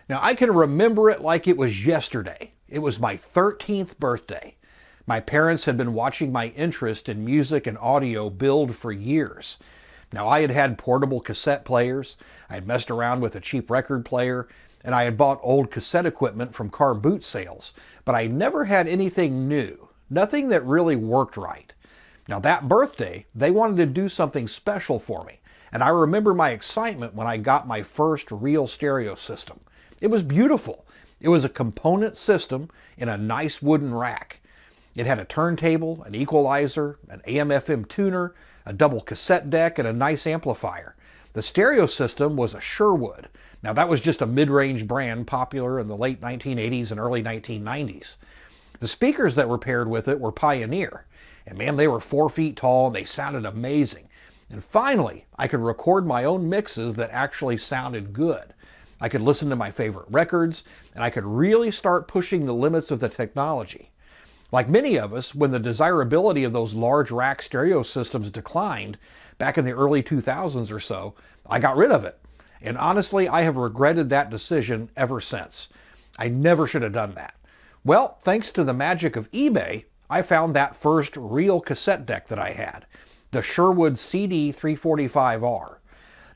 Now, I can remember it like it was yesterday. It was my 13th birthday. My parents had been watching my interest in music and audio build for years. Now, I had had portable cassette players, I had messed around with a cheap record player, and I had bought old cassette equipment from car boot sales, but I never had anything new, nothing that really worked right. Now, that birthday, they wanted to do something special for me, and I remember my excitement when I got my first real stereo system. It was beautiful. It was a component system in a nice wooden rack. It had a turntable, an equalizer, an AM/FM tuner, a double cassette deck, and a nice amplifier. The stereo system was a Sherwood. Now, that was just a mid-range brand popular in the late 1980s and early 1990s. The speakers that were paired with it were Pioneer. And man, they were 4 feet tall and they sounded amazing. And finally, I could record my own mixes that actually sounded good. I could listen to my favorite records, and I could really start pushing the limits of the technology. Like many of us, when the desirability of those large rack stereo systems declined back in the early 2000s or so, I got rid of it. And honestly, I have regretted that decision ever since. I never should have done that. Well, thanks to the magic of eBay, I found that first real cassette deck that I had, the Sherwood CD-345R.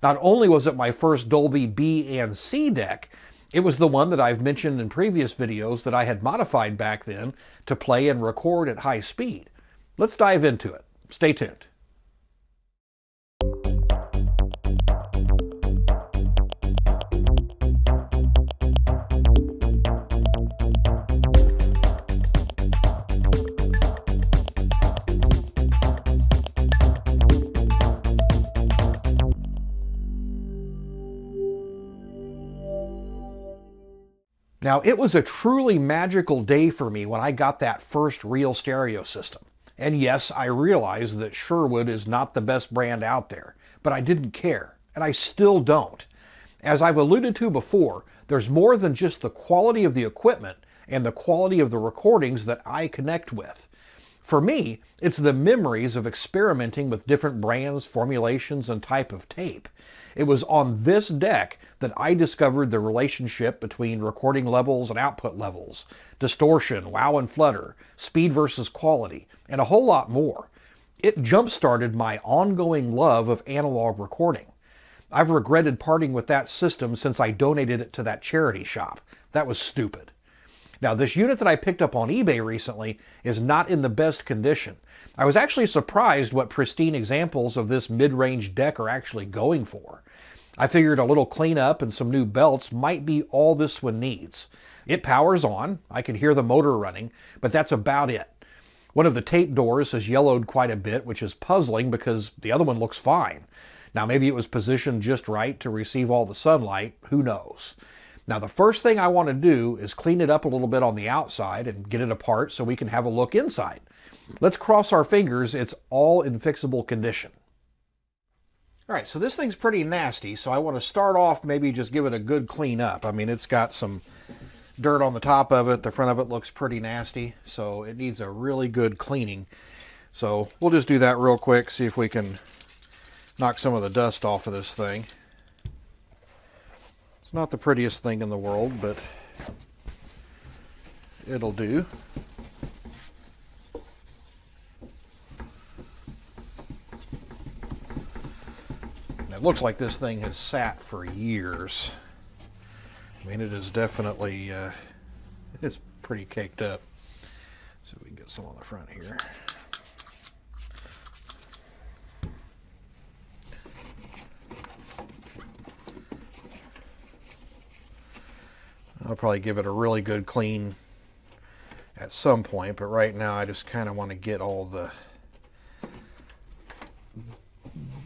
Not only was it my first Dolby B and C deck, it was the one that I've mentioned in previous videos that I had modified back then to play and record at high speed. Let's dive into it. Stay tuned. Now, it was a truly magical day for me when I got that first real stereo system. And yes, I realize that Sherwood is not the best brand out there, but I didn't care, and I still don't. As I've alluded to before, there's more than just the quality of the equipment and the quality of the recordings that I connect with. For me, it's the memories of experimenting with different brands, formulations, and type of tape. It was on this deck that I discovered the relationship between recording levels and output levels, distortion, wow and flutter, speed versus quality, and a whole lot more. It jump-started my ongoing love of analog recording. I've regretted parting with that system since I donated it to that charity shop. That was stupid. Now, this unit that I picked up on eBay recently is not in the best condition. I was actually surprised what pristine examples of this mid-range deck are actually going for. I figured a little cleanup and some new belts might be all this one needs. It powers on, I can hear the motor running, but that's about it. One of the tape doors has yellowed quite a bit, which is puzzling because the other one looks fine. Now, maybe it was positioned just right to receive all the sunlight, who knows. Now, the first thing I want to do is clean it up a little bit on the outside and get it apart so we can have a look inside. Let's cross our fingers it's all in fixable condition. All right, so this thing's pretty nasty, so I want to start off maybe just give it a good clean up. I mean, it's got some dirt on the top of it. The front of it looks pretty nasty, so it needs a really good cleaning. So we'll just do that real quick, see if we can knock some of the dust off of this thing. It's not the prettiest thing in the world, but it'll do. It looks like this thing has sat for years. I mean, it is definitely, it's pretty caked up. So we can get some on the front here. I'll probably give it a really good clean at some point, but right now I just kind of want to get all the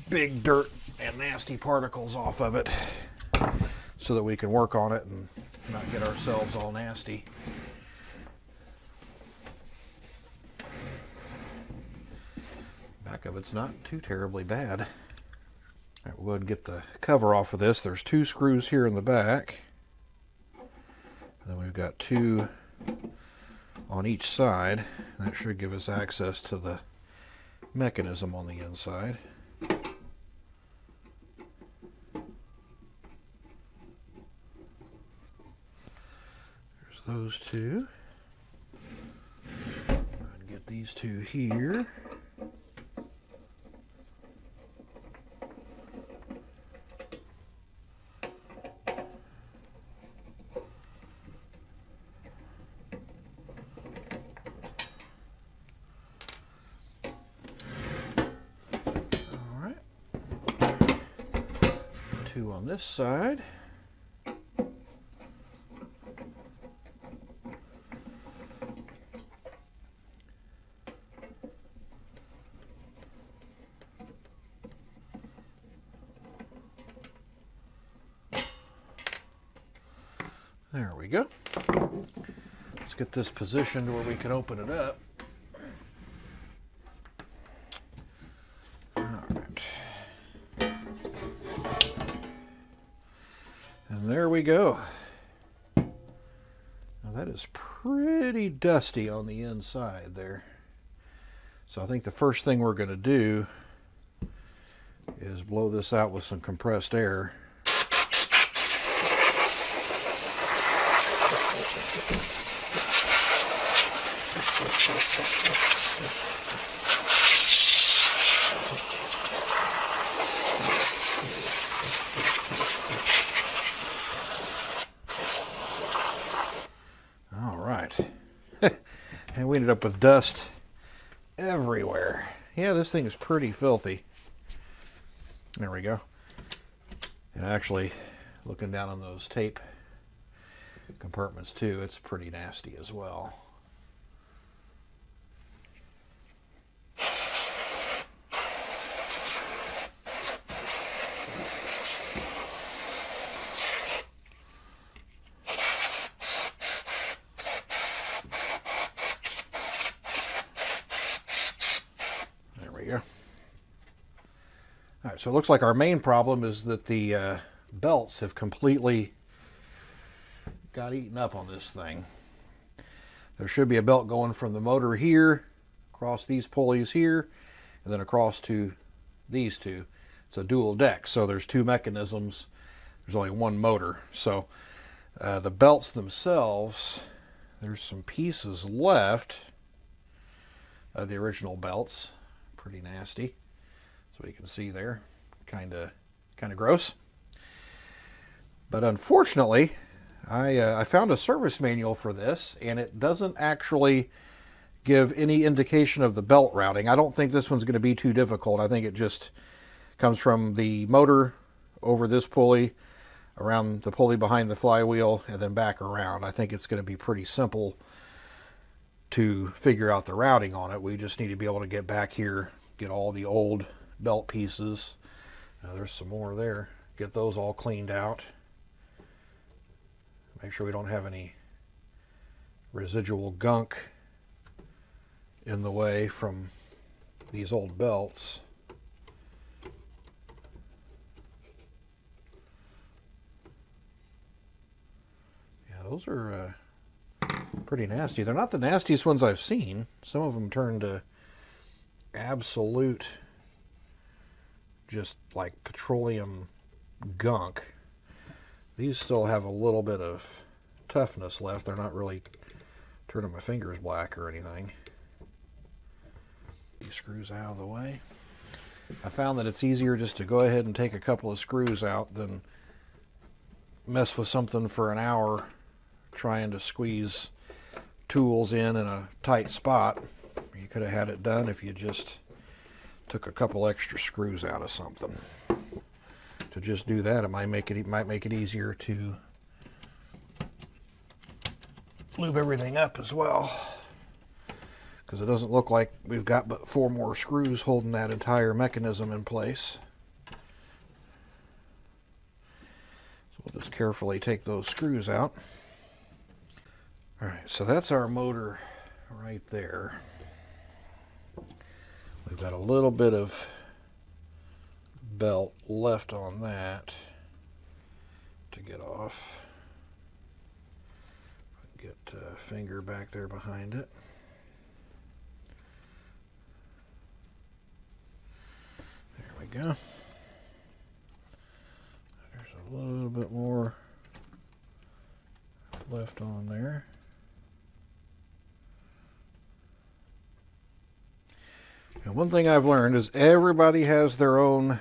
big dirt and nasty particles off of it so that we can work on it and not get ourselves all nasty. Back of it's not too terribly bad. All right, we'll go ahead and get the cover off of this. There's 2 screws here in the back. And then we've got 2 on each side. That should give us access to the mechanism on the inside. those two. And get these two here. Two on this side. There we go. Let's get this positioned where we can open it up. All right. And there we go. Now that is pretty dusty on the inside there. So I think the first thing we're going to do is blow this out with some compressed air. All right. And we ended up with dust everywhere. Yeah, this thing is pretty filthy. There we go. And actually, looking down on those tape compartments too, it's pretty nasty as well. There we go. All right, so it looks like our main problem is that the belts have completely got eaten up on this thing. There should be a belt going from the motor here, across these pulleys here, and then across to these two. It's a dual deck, so there's two mechanisms. There's only one motor. So the belts themselves, there's some pieces left of the original belts. Pretty nasty. So you can see there, kind of gross. But unfortunately, I found a service manual for this, and it doesn't actually give any indication of the belt routing. I don't think this one's going to be too difficult. I think it just comes from the motor over this pulley, around the pulley behind the flywheel, and then back around. I think it's going to be pretty simple to figure out the routing on it. We just need to be able to get back here, get all the old belt pieces. There's some more there. Get those all cleaned out. Make sure we don't have any residual gunk in the way from these old belts. Yeah, those are pretty nasty. They're not the nastiest ones I've seen. Some of them turn to absolute, just like petroleum gunk. These still have a little bit of toughness left. They're not really turning my fingers black or anything. These screws out of the way. I found that it's easier just to go ahead and take a couple of screws out than mess with something for an hour trying to squeeze tools in a tight spot. You could have had it done if you just took a couple extra screws out of something. To just do that, it might make it easier to lube everything up as well, because it doesn't look like we've got but 4 more screws holding that entire mechanism in place. So we'll just carefully take those screws out. All right, so that's our motor right there. We've got a little bit of belt left on that to get off. Get a finger back there behind it. There we go. There's a little bit more left on there. One thing I've learned is everybody has their own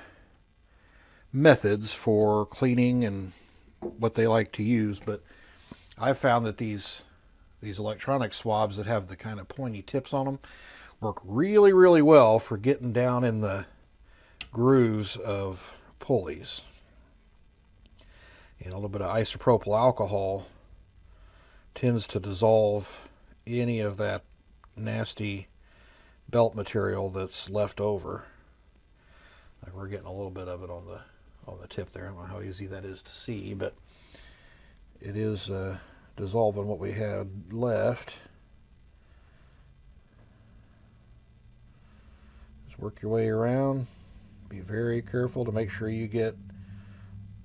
methods for cleaning and what they like to use, but I've found that these electronic swabs that have the kind of pointy tips on them work really, really well for getting down in the grooves of pulleys. And a little bit of isopropyl alcohol tends to dissolve any of that nasty belt material that's left over. Like we're getting a little bit of it on the tip there. I don't know how easy that is to see, but it is dissolving what we had left. Just work your way around. Be very careful to make sure you get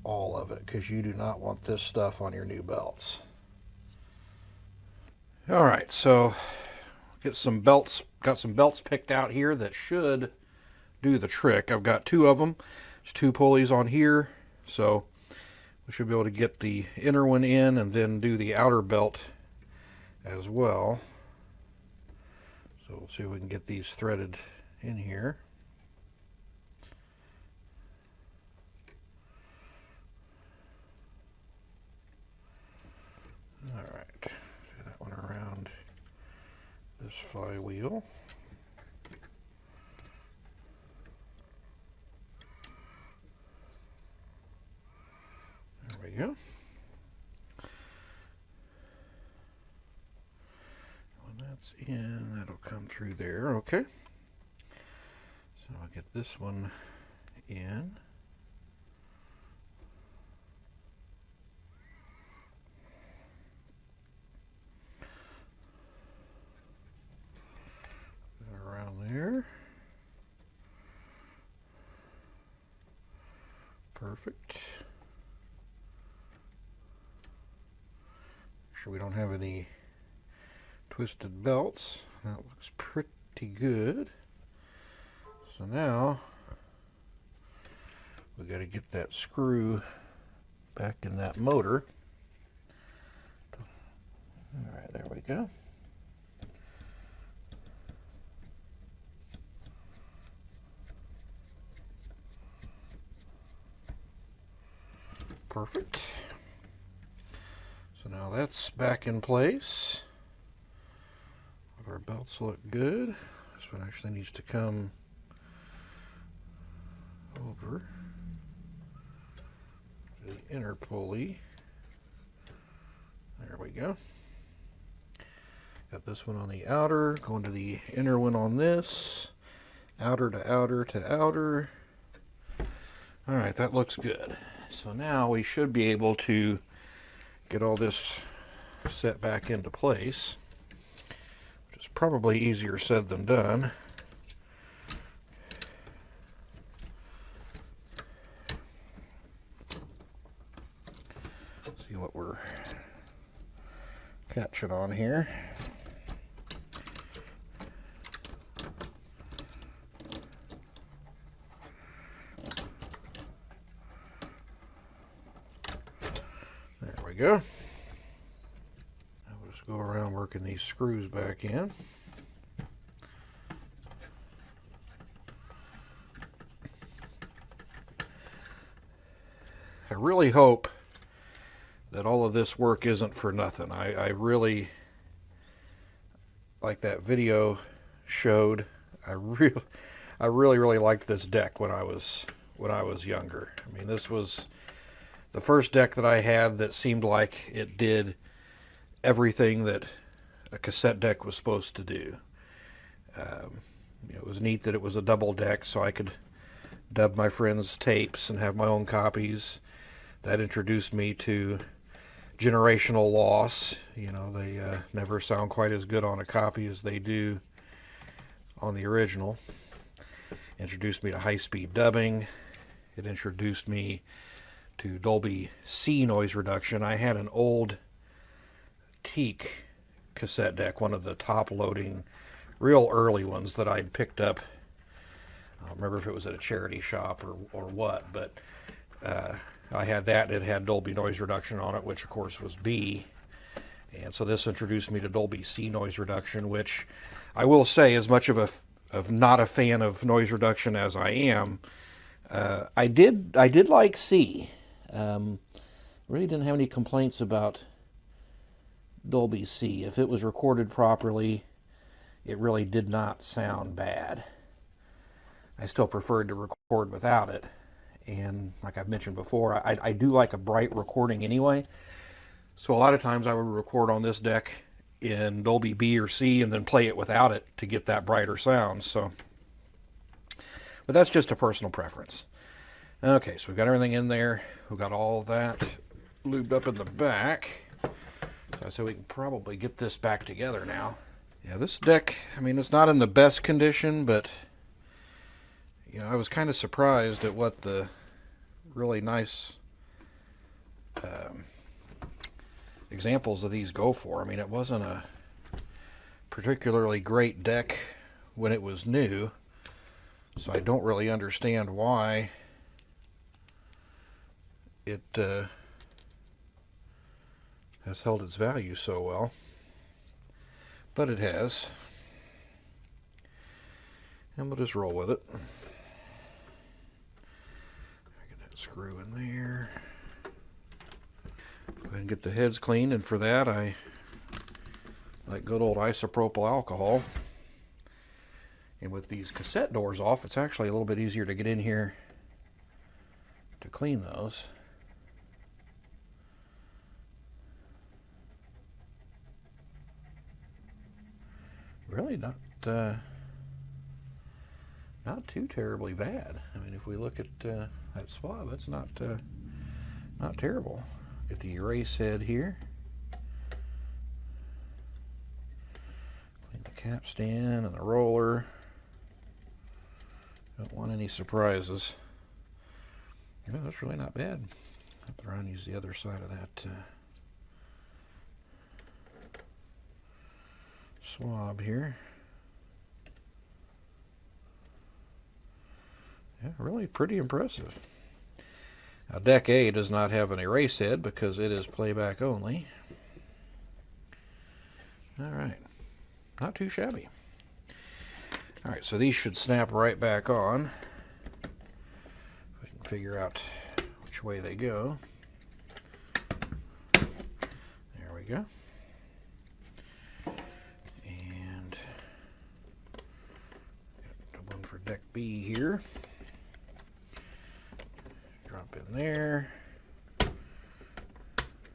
all of it, because you do not want this stuff on your new belts. All right, so got some belts picked out here that should do the trick. I've got two of them. There's two pulleys on here, so we should be able to get the inner one in and then do the outer belt as well. So we'll see if we can get these threaded in here. All right, do that one around this flywheel. There we go. When that's in, that'll come through there. Okay. So I'll get this one in. Around there. Perfect. Make sure we don't have any twisted belts. That looks pretty good. So now we got to get that screw back in that motor. All right, there we go. Perfect. So now that's back in place. Our belts look good. This one actually needs to come over to the inner pulley. There we go. Got this one on the outer, going to the inner one on this. Outer to outer to outer. All right, that looks good. So now we should be able to get all this set back into place, which is probably easier said than done. Let's see what we're catching on here. Go. I'll just go around working these screws back in. I really hope that all of this work isn't for nothing. I really, like that video showed, I really liked this deck when I was younger. I mean, this was the first deck that I had that seemed like it did everything that a cassette deck was supposed to do. It was neat that it was a double deck, so I could dub my friends' tapes and have my own copies. That introduced me to generational loss. You know, they never sound quite as good on a copy as they do on the original. Introduced me to high-speed dubbing. It introduced me to Dolby C noise reduction. I had an old teak cassette deck, one of the top loading, real early ones that I'd picked up. I don't remember if it was at a charity shop or what, but I had that. It had Dolby noise reduction on it, which of course was B. And so this introduced me to Dolby C noise reduction, which I will say, as much of of not a fan of noise reduction as I am, I did like C. Really didn't have any complaints about Dolby C. If it was recorded properly, it really did not sound bad. I still preferred to record without it. And like I've mentioned before, I do like a bright recording anyway. So a lot of times I would record on this deck in Dolby B or C and then play it without it to get that brighter sound. So, but that's just a personal preference. Okay, so we've got everything in there. We've got all that lubed up in the back. So we can probably get this back together now. Yeah, this deck, I mean, it's not in the best condition, but you know, I was kind of surprised at what the really nice examples of these go for. I mean, it wasn't a particularly great deck when it was new, so I don't really understand why it has held its value so well, but it has, and we'll just roll with it. Get that screw in there. Go ahead and get the heads cleaned, and for that I like good old isopropyl alcohol. And with these cassette doors off, it's actually a little bit easier to get in here to clean those. Really not too terribly bad. I mean, if we look at that swab, it's not terrible. Get the erase head here. Clean the cap stand and the roller. Don't want any surprises. You know, that's really not bad. Flip it around and use the other side of that swab here. Yeah, really pretty impressive. Now, deck A does not have an erase head because it is playback only. Alright, not too shabby. Alright, so these should snap right back on. We can figure out which way they go. There we go. And got one for deck B here. Drop in there.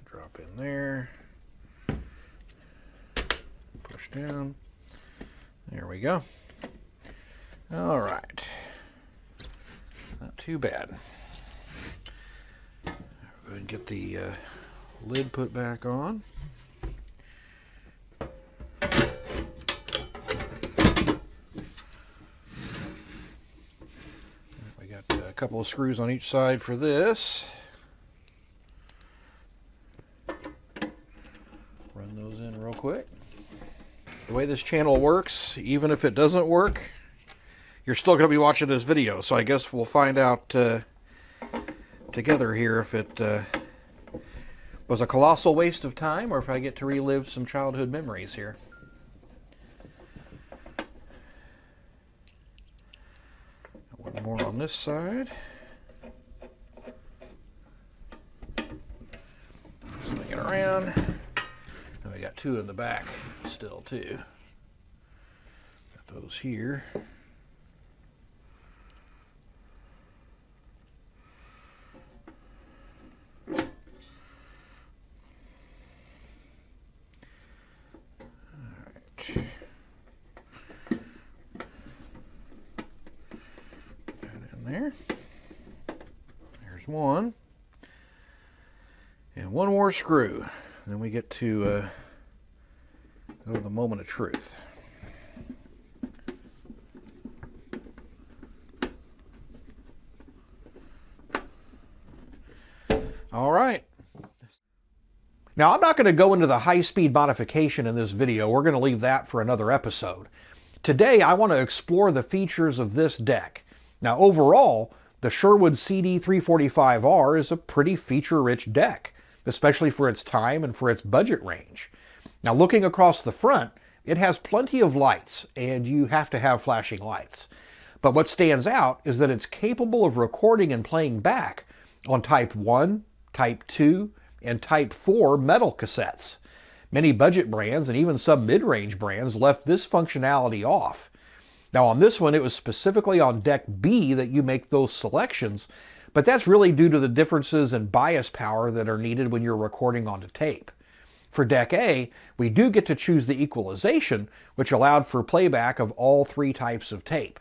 Drop in there. Push down. There we go. All right. Not too bad. Go ahead and get the lid put back on. We got a couple of screws on each side for this. Run those in real quick. The way this channel works, even if it doesn't work, you're still going to be watching this video, so I guess we'll find out together here if it was a colossal waste of time or if I get to relive some childhood memories here. One more on this side. Swing it around. And we got two in the back still too. Got those here. There. There's one. And one more screw. Then we get to go to the moment of truth. All right. Now, I'm not going to go into the high-speed modification in this video. We're going to leave that for another episode. Today, I want to explore the features of this deck. Now, overall, the Sherwood CD-345R is a pretty feature-rich deck, especially for its time and for its budget range. Now, looking across the front, It has plenty of lights, and you have to have flashing lights. But what stands out is that it's capable of recording and playing back on Type 1, Type 2, and Type 4 metal cassettes. Many budget brands and even some mid-range brands left this functionality off. Now on this one, it was specifically on Deck B that you make those selections, but that's really due to the differences in bias power that are needed when you're recording onto tape. For Deck A, we do get to choose the equalization, which allowed for playback of all three types of tape.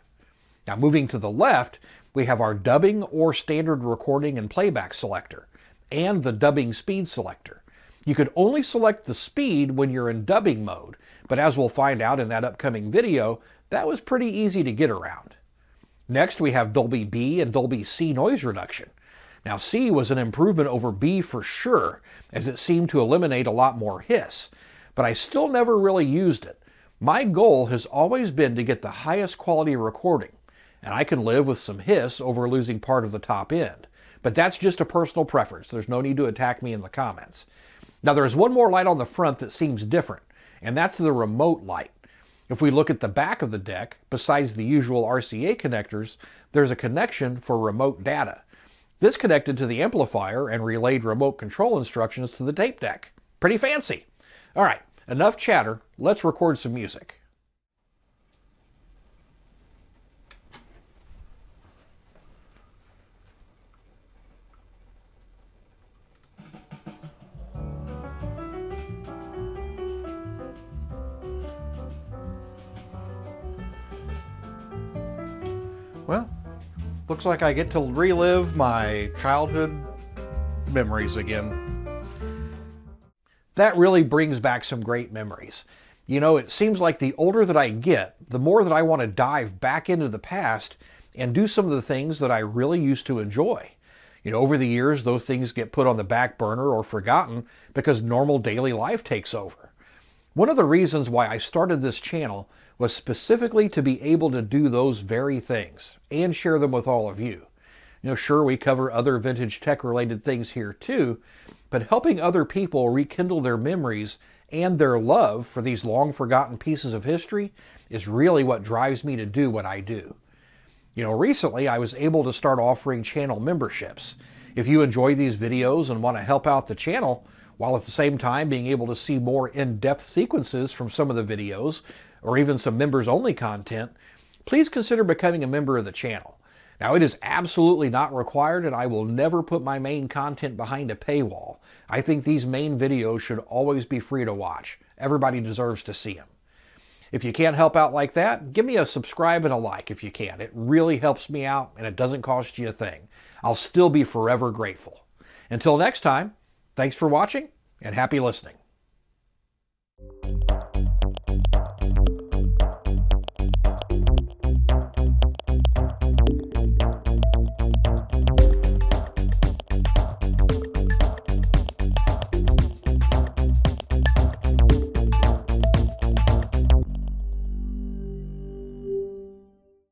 Now moving to the left, we have our dubbing or standard recording and playback selector, and the dubbing speed selector. You could only select the speed when you're in dubbing mode, but as we'll find out in that upcoming video, that was pretty easy to get around. Next, we have Dolby B and Dolby C noise reduction. Now C was an improvement over B for sure, as it seemed to eliminate a lot more hiss, but I still never really used it. My goal has always been to get the highest quality recording, and I can live with some hiss over losing part of the top end. But that's just a personal preference. There's no need to attack me in the comments. Now there's one more light on the front that seems different, and that's the remote light. If we look at the back of the deck, besides the usual RCA connectors, there's a connection for remote data. This connected to the amplifier and relayed remote control instructions to the tape deck. Pretty fancy. All right, enough chatter. Let's record some music. Well, looks like I get to relive my childhood memories again. That really brings back some great memories. You know, it seems like the older that I get, the more that I want to dive back into the past and do some of the things that I really used to enjoy. You know, over the years, those things get put on the back burner or forgotten because normal daily life takes over. One of the reasons why I started this channel was specifically to be able to do those very things and share them with all of you. You know, sure, we cover other vintage tech related things here too, but helping other people rekindle their memories and their love for these long forgotten pieces of history is really what drives me to do what I do. You know, recently I was able to start offering channel memberships. If you enjoy these videos and want to help out the channel, while at the same time being able to see more in-depth sequences from some of the videos, or even some members-only content, please consider becoming a member of the channel. Now, it is absolutely not required, and I will never put my main content behind a paywall. I think these main videos should always be free to watch. Everybody deserves to see them. If you can't help out like that, give me a subscribe and a like if you can. It really helps me out, and it doesn't cost you a thing. I'll still be forever grateful. Until next time, thanks for watching, and happy listening.